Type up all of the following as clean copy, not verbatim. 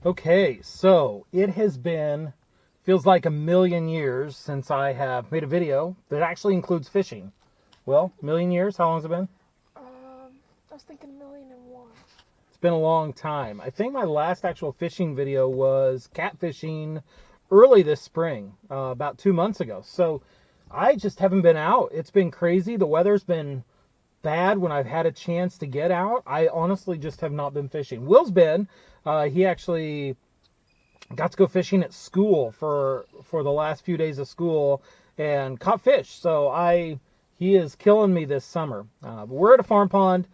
Okay, so it has been, feels like a million years since I have made a video that actually includes fishing. Well, million years? How long has it been? I was thinking 1,000,001. It's been a long time. I think my last actual fishing video was catfishing early this spring, about 2 months ago. So I just haven't been out. It's been crazy. The weather's been bad when I've had a chance to get out. I honestly just have not been fishing. Will's been. He actually got to go fishing at school for the last few days of school and caught fish. So he is killing me this summer. But we're at a farm pond,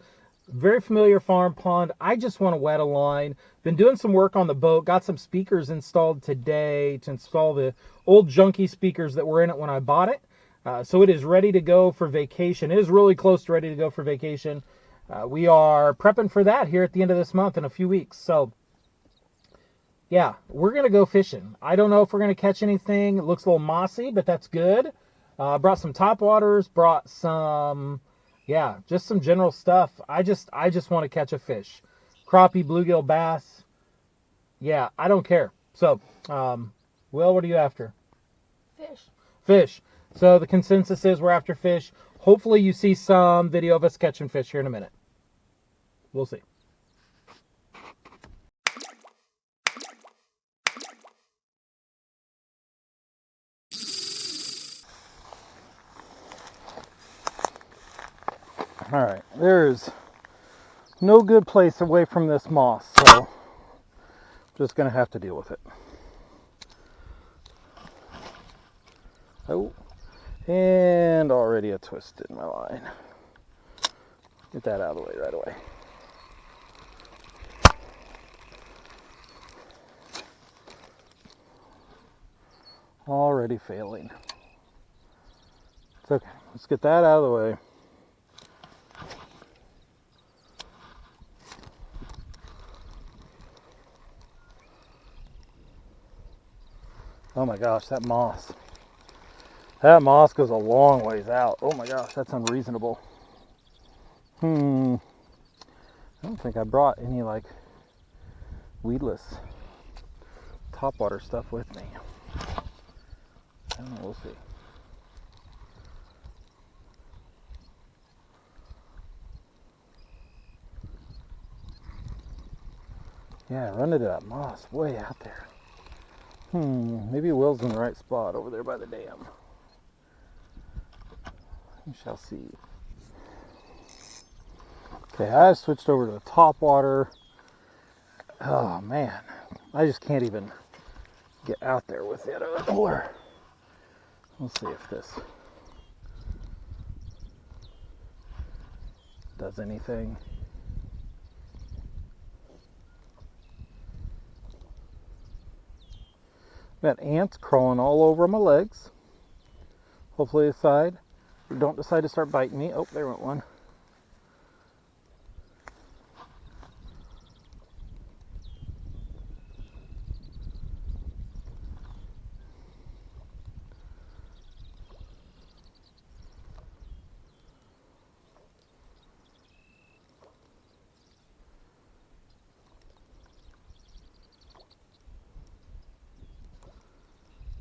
very familiar farm pond. I just want to wet a line. Been doing some work on the boat. Got some speakers installed today to install the old junky speakers that were in it when I bought it. So it is ready to go for vacation. It is really close to ready to go for vacation. We are prepping for that here at the end of this month in a few weeks. So yeah, we're going to go fishing. I don't know if we're going to catch anything. It looks a little mossy, but that's good. Brought some topwaters, brought some, yeah, just some general stuff. I just want to catch a fish. Crappie, bluegill, bass. Yeah, I don't care. So, Will, what are you after? Fish. Fish. So the consensus is we're after fish. Hopefully you see some video of us catching fish here in a minute. We'll see. All right, there's no good place away from this moss, so I'm just gonna have to deal with it. Oh, and already a twist in my line. Get that out of the way right away. Already failing. It's okay, let's get that out of the way. Oh my gosh, that moss. That moss goes a long ways out. Oh my gosh, that's unreasonable. I don't think I brought any like weedless topwater stuff with me. I don't know, we'll see. Yeah, run into that moss way out there. Maybe Will's in the right spot over there by the dam. We shall see. Okay, I switched over to the top water. Oh man, I just can't even get out there with it anymore. We'll see if this does anything. Got ants crawling all over my legs. Hopefully they don't decide to start biting me. Oh, there went one.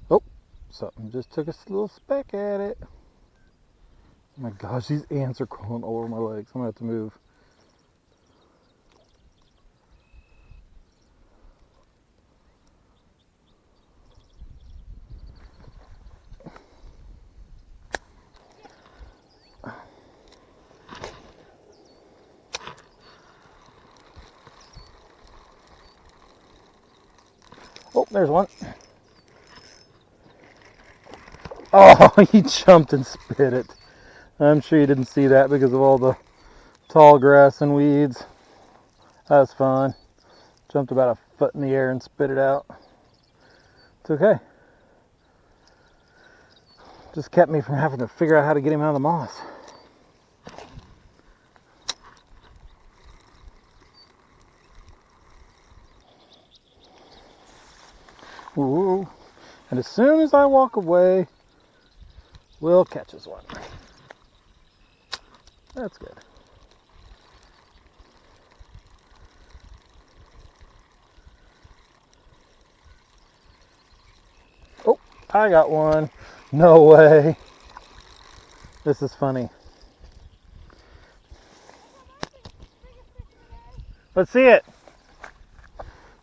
Oh, something just took a little speck at it. Oh my gosh, these ants are crawling all over my legs. I'm gonna have to move. Oh, there's one. Oh, he jumped and spit it. I'm sure you didn't see that because of all the tall grass and weeds. That was fun. Jumped about a foot in the air and spit it out. It's okay. Just kept me from having to figure out how to get him out of the moss. Ooh. And as soon as I walk away, Will catches one. That's good. I got one. No way. This is funny. Let's see it.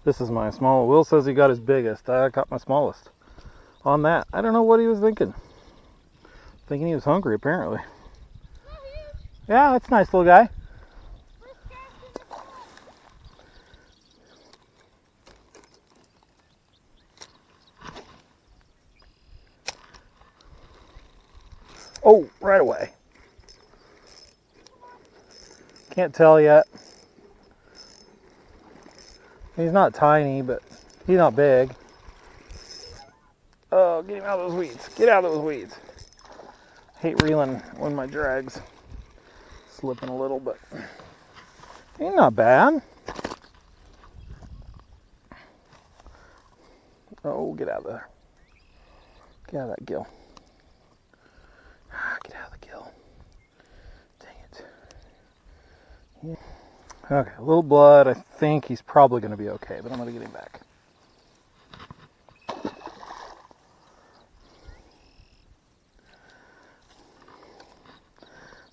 This is my small. Will says he got his biggest. I got my smallest on that. I don't know what he was thinking. Thinking he was hungry, apparently. Yeah, that's a nice little guy. Oh, right away. Can't tell yet. He's not tiny, but he's not big. Oh, get him out of those weeds. Get out of those weeds. Hate reeling when my drag's slipping a little, but he's not bad. Oh, get out of there. Get out of that gill. Get out of the gill. Dang it. Yeah. Okay, a little blood. I think he's probably going to be okay, but I'm going to get him back.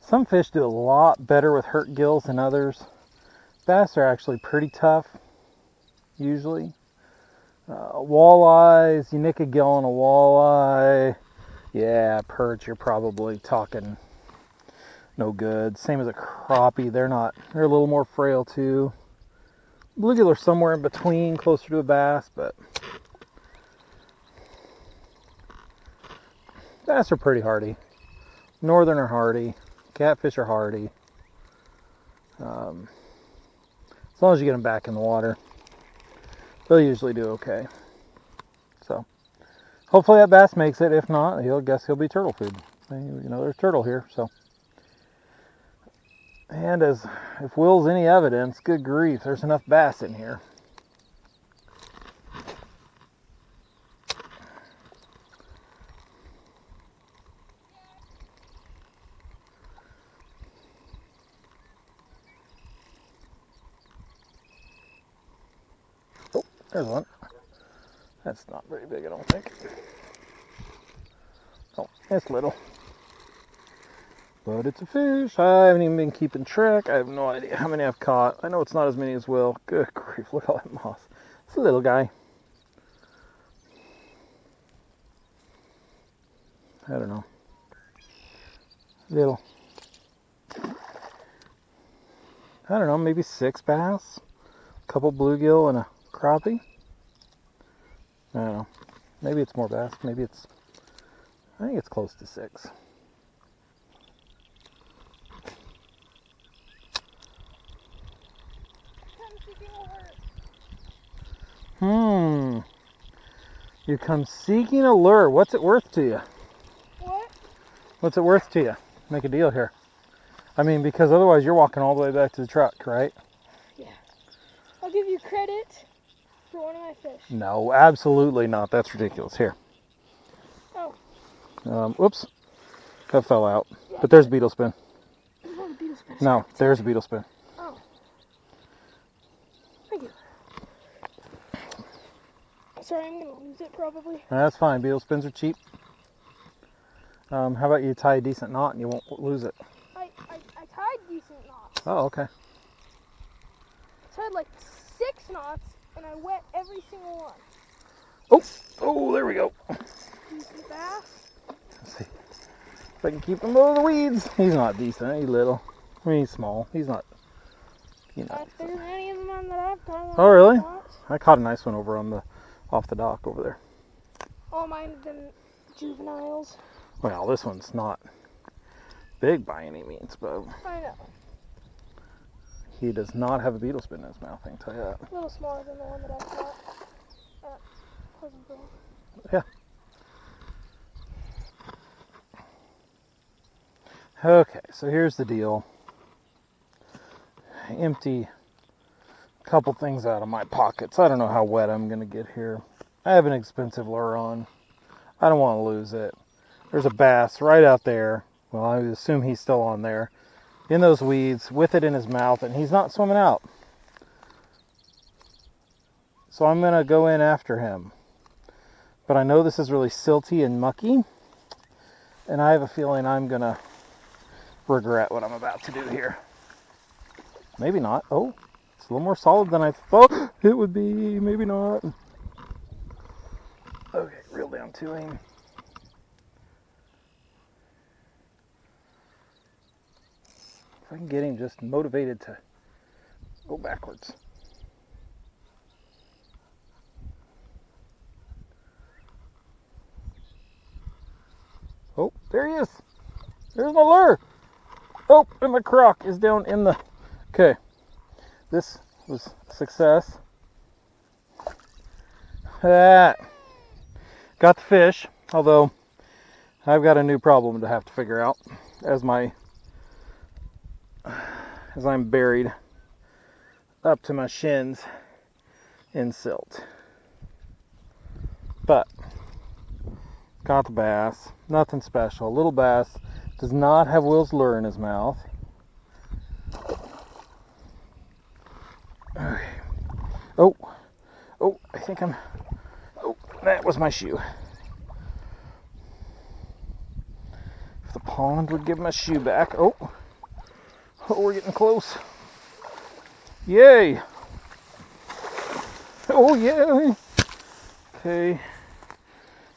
Some fish do a lot better with hurt gills than others. Bass are actually pretty tough, usually. Walleyes, you nick a gill on a walleye, yeah, perch, you're probably talking no good. Same as a crappie, they're a little more frail too. Bluegill are somewhere in between, closer to a bass, but bass are pretty hardy. Northern are hardy. Catfish are hardy. As long as you get them back in the water, they'll usually do okay. So, hopefully that bass makes it. If not, he'll be turtle food. You know, there's turtle here, so. And if Will's any evidence, good grief, there's enough bass in here. Oh, there's one. That's not very big, I don't think. Oh, it's little. But it's a fish. I haven't even been keeping track. I have no idea how many I've caught. I know it's not as many as Will. Good grief, look at all that moss. It's a little guy. I don't know. Little. I don't know, maybe 6 bass. A couple bluegill and a crappie. I don't know. Maybe it's more bass. I think it's close to 6. You come seeking a lure. What's it worth to you? What? What's it worth to you? Make a deal here. I mean, because otherwise you're walking all the way back to the truck, right? Yeah. I'll give you credit for one of my fish. No, absolutely not. That's ridiculous. Here. Oh. Whoops. That fell out. Yeah, But there's a beetle spin. There's not a beetle spin. No, there's a beetle spin. Oh. Thank you. Sorry, I'm going to lose it probably. That's fine. Beetle spins are cheap. How about you tie a decent knot and you won't lose it? I tied decent knots. Oh, okay. I tied like 6 knots and I wet every single one. Oh, there we go. Decent bass. Let's see if I can keep him out of the weeds. He's not decent. He's little. I mean, he's small. He's not. If there's any of them that I've caught. Oh, really? I caught a nice one over off the dock over there. All mine have been juveniles. Well, this one's not big by any means, but I know. he does not have a beetle spin in his mouth, I can tell you that. A little smaller than the one that I caught at Pleasantville. Yeah. Okay, so here's the deal. I empty a couple things out of my pockets. I don't know how wet I'm going to get here. I have an expensive lure on. I don't want to lose it. There's a bass right out there. Well, I assume he's still on there. In those weeds, with it in his mouth, and he's not swimming out. So I'm going to go in after him. But I know this is really silty and mucky, and I have a feeling I'm gonna regret what I'm about to do here. Maybe not. Oh, it's a little more solid than I thought it would be. Maybe not. Okay, reel down to him. If I can get him just motivated to go backwards. Oh, there he is. There's my lure. Oh, and my crock is down in the... Okay, this was a success. That got the fish, although I've got a new problem to have to figure out as I'm buried up to my shins in silt. But got the bass, nothing special. Little bass, does not have Will's lure in his mouth. Okay. Oh, I think I'm... Oh, that was my shoe. If the pond would give my shoe back. Oh, we're getting close. Yay! Oh, yay! Okay.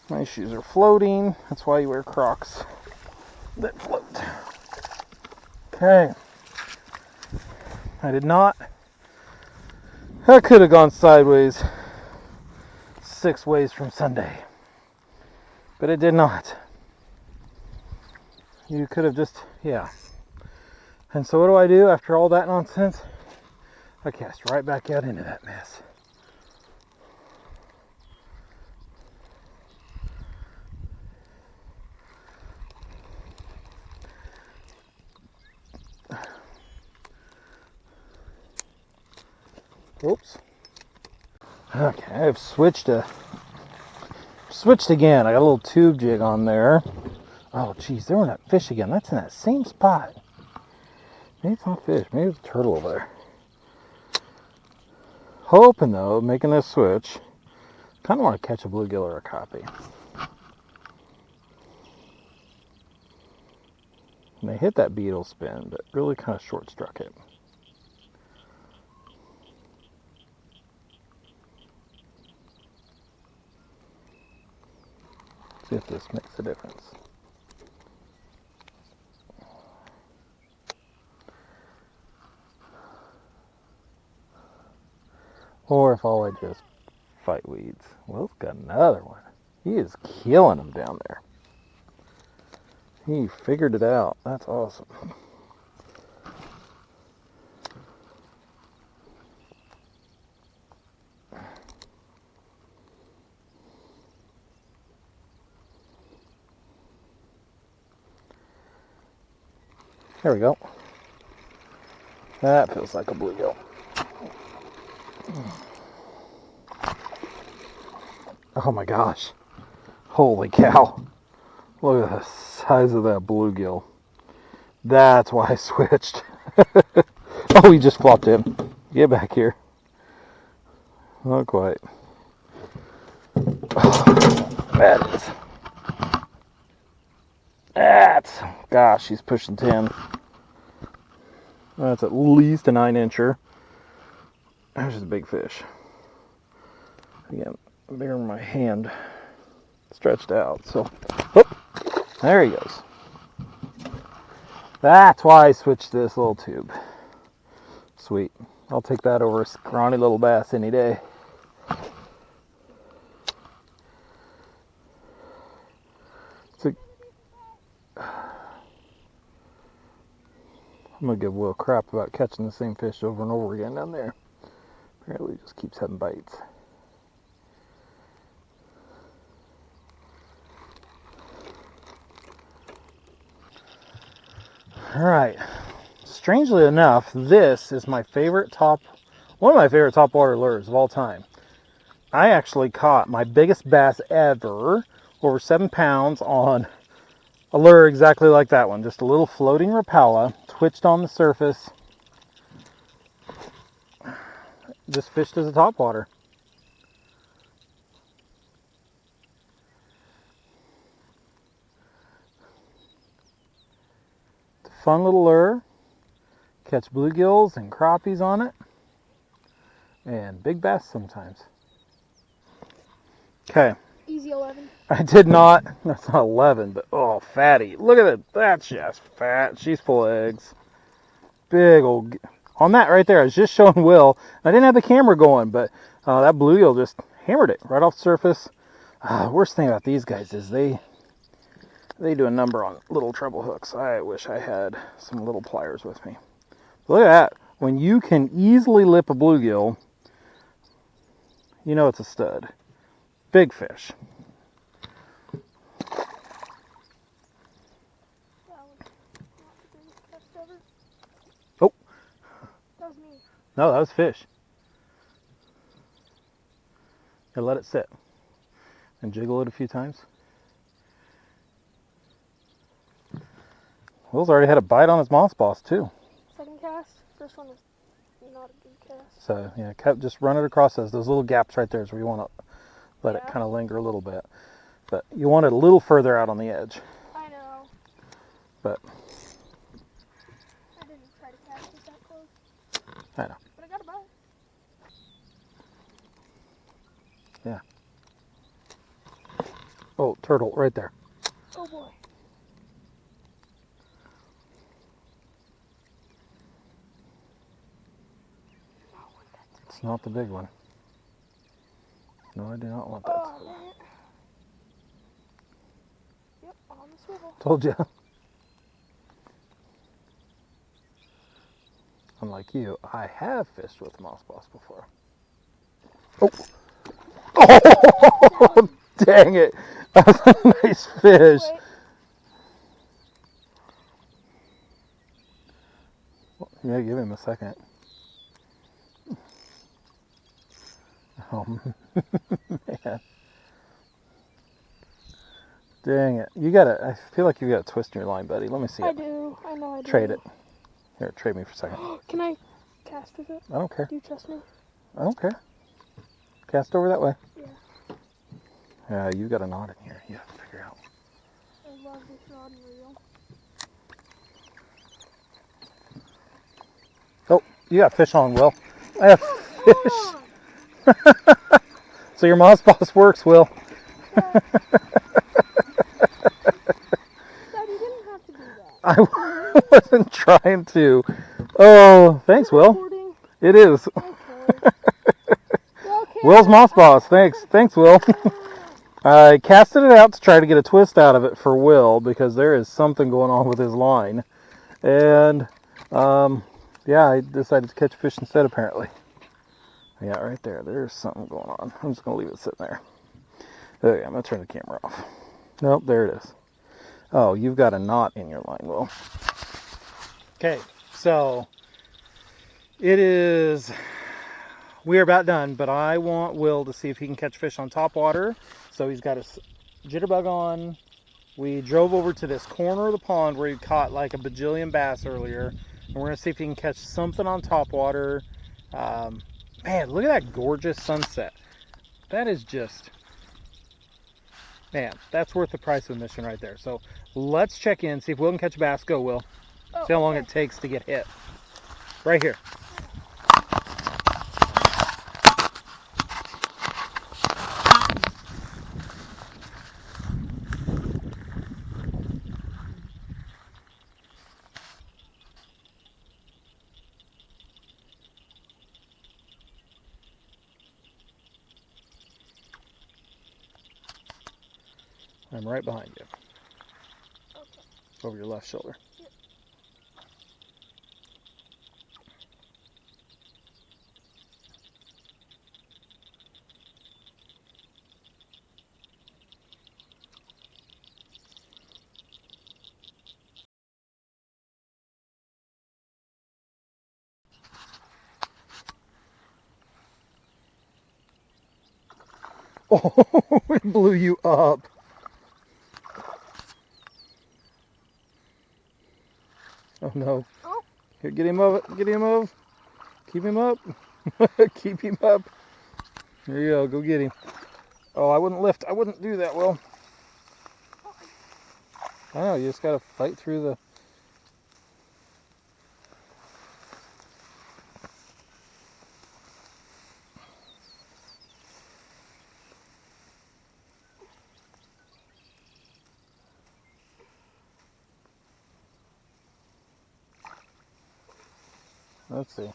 My shoes are floating. That's why you wear Crocs that float. Okay. I did not. That could have gone sideways 6 ways from Sunday. But it did not. You could have just, yeah. And so what do after all that nonsense? I cast right back out into that mess. Oops. Okay, I've switched again. I got a little tube jig on there. Oh, geez, there went that fish again. That's in that same spot. Maybe it's not fish. Maybe it's a turtle over there. Hoping, though, making this switch, kind of want to catch a bluegill or a crappie. And they hit that beetle spin, but really kind of short struck it. See if this makes a difference. Or if all I just fight weeds. Will's got another one. He is killing them down there. He figured it out. That's awesome. There we go. That feels like a bluegill. Oh my gosh. Holy cow. Look at the size of that bluegill. That's why I switched. Oh, he just flopped in. Get back here. Not quite. Oh, gosh, he's pushing 10. That's at least a 9-incher. There's just a big fish. Again, bigger than my hand stretched out. So, oh, there he goes. That's why I switched to this little tube. Sweet. I'll take that over a scrawny little bass any day. I'm going to give Will crap about catching the same fish over and over again down there. Apparently he just keeps having bites. Alright. Strangely enough, this is my favorite one of my favorite topwater lures of all time. I actually caught my biggest bass ever, over 7 pounds, on a lure exactly like that one. Just a little floating Rapala, twitched on the surface. Just fished as a topwater. fun little lure. Catch bluegills and crappies on it. And big bass sometimes. Okay. Easy 11. I did not. That's not 11, but oh, fatty. Look at it. That's just fat. She's full of eggs. Big old. On that right there, I was just showing Will. I didn't have the camera going, but that bluegill just hammered it right off the surface. Worst thing about these guys is they do a number on little treble hooks. I wish I had some little pliers with me. Look at that. When you can easily lip a bluegill, you know it's a stud. Big fish. Oh. That was me. No, that was fish. Here, let it sit. And jiggle it a few times. Will's already had a bite on his moss boss too. Second cast. First one was not a good cast. So yeah, just run it across those little gaps right there is where you want to let it kind of linger a little bit. But you want it a little further out on the edge. I know. But I didn't try to cast it that close. I know. But I got a bite. Yeah. Oh, turtle right there. Oh boy. It's not the big one. No, I do not want that. Oh, dang it. Yep, on the swivel. Told you. Unlike you, I have fished with moss boss before. Oh! Oh! Dang it! That was a nice fish. Yeah, give him a second. Oh, man. Dang it. I feel like you got to twist your line, buddy. Let me see it. I do. I know I do. Trade it. Here, trade me for a second. Can I cast with it? I don't care. Do you trust me? I don't care. Cast over that way. Yeah. Yeah, you got a knot in here. You have to figure out. I love this rod and reel. Oh, you got fish on, Will. I have fish. So your moss boss works, Will. Dad, you didn't have to do that. I wasn't trying to. Oh, thanks, Will. Recording? It is. Okay. Will's moss boss. Thanks, Will. I casted it out to try to get a twist out of it for Will because there is something going on with his line. And, yeah, I decided to catch fish instead, apparently. Yeah, right there. There's something going on. I'm just going to leave it sitting there. Okay, I'm going to turn the camera off. Nope, there it is. Oh, you've got a knot in your line, Will. Okay, so we're about done, but I want Will to see if he can catch fish on top water. So he's got his jitterbug on. We drove over to this corner of the pond where he caught like a bajillion bass earlier. And we're going to see if he can catch something on top water. Man, look at that gorgeous sunset. That is just, man, that's worth the price of admission right there. So let's check in, see if Will can catch a bass. Go, Will. See how long it takes to get hit. Right here. I'm right behind you. Okay. Over your left shoulder. Yep. Oh, it blew you up. Oh no. Oh. Here, get him up. Get him up. Keep him up. Keep him up. There you go. Go get him. Oh, I wouldn't lift. I wouldn't do that, Will. I know. You just got to fight through the... Let's see. Not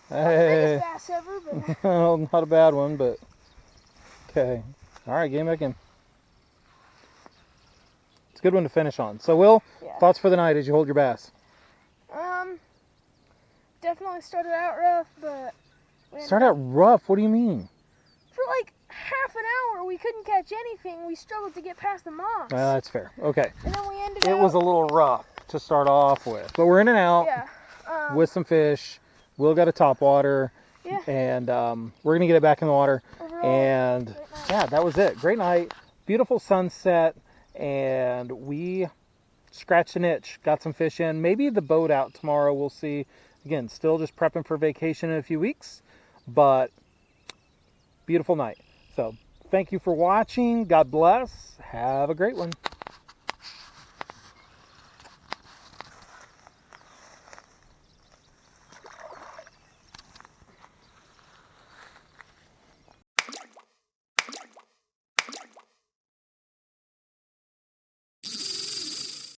the Hey, biggest bass ever, but well, not a bad one, but okay. All right, game back in. It's a good one to finish on. So, Will, yeah. thoughts for the night as you hold your bass? Definitely started out rough, but Start out rough. What do you mean? for like half an hour we couldn't catch anything. We struggled to get past the moss. That's fair. Okay. And then we ended It was a little rough to start off with, but we're in and out with some fish. Will got a top water, and we're gonna get it back in the water. overall, And yeah, that was it. Great night, beautiful sunset, and we scratched an itch. Got some fish in. Maybe the boat out tomorrow. We'll see. Again, still just prepping for vacation in a few weeks, but beautiful night. So thank you for watching. God bless. Have a great one.